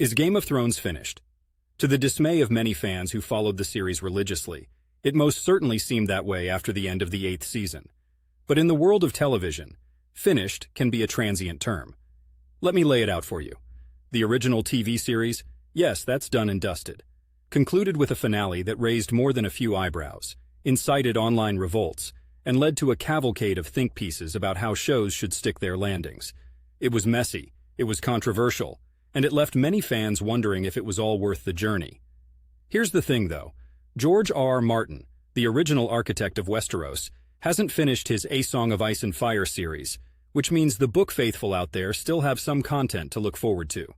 Is Game of Thrones finished? To the dismay of many fans who followed the series religiously, it most certainly seemed that way after the end of the 8th season. But in the world of television, finished can be a transient term. Let me lay it out for you. The original TV series, yes, that's done and dusted. Concluded with a finale that raised more than a few eyebrows, incited online revolts, and led to a cavalcade of think pieces about how shows should stick their landings. It was messy, it was controversial, and it left many fans wondering if it was all worth the journey. Here's the thing, though. George R. R. Martin, the original architect of Westeros, hasn't finished his A Song of Ice and Fire series, which means the book faithful out there still have some content to look forward to.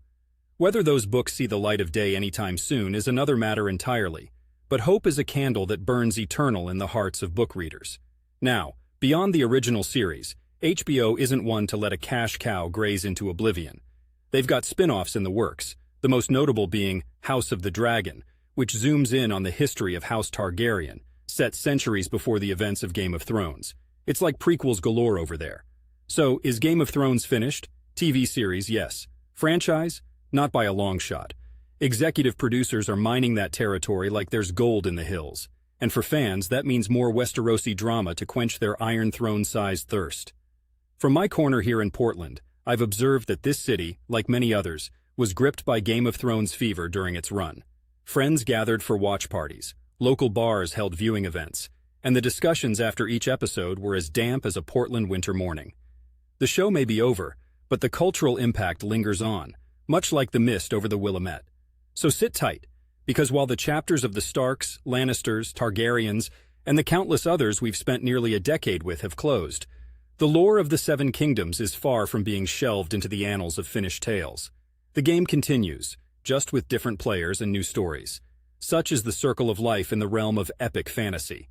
Whether those books see the light of day anytime soon is another matter entirely, but hope is a candle that burns eternal in the hearts of book readers. Now, beyond the original series, HBO isn't one to let a cash cow graze into oblivion. They've got spin-offs in the works, the most notable being House of the Dragon, which zooms in on the history of House Targaryen, set centuries before the events of Game of Thrones. It's like prequels galore over there. So, is Game of Thrones finished? TV series, yes. Franchise? Not by a long shot. Executive producers are mining that territory like there's gold in the hills. And for fans, that means more Westerosi drama to quench their Iron Throne-sized thirst. From my corner here in Portland, I've observed that this city, like many others, was gripped by Game of Thrones fever during its run. Friends gathered for watch parties, local bars held viewing events, and the discussions after each episode were as damp as a Portland winter morning. The show may be over, but the cultural impact lingers on, much like the mist over the Willamette. So sit tight, because while the chapters of the Starks, Lannisters, Targaryens, and the countless others we've spent nearly a decade with have closed, the lore of the Seven Kingdoms is far from being shelved into the annals of finished tales. The game continues, just with different players and new stories. Such is the circle of life in the realm of epic fantasy.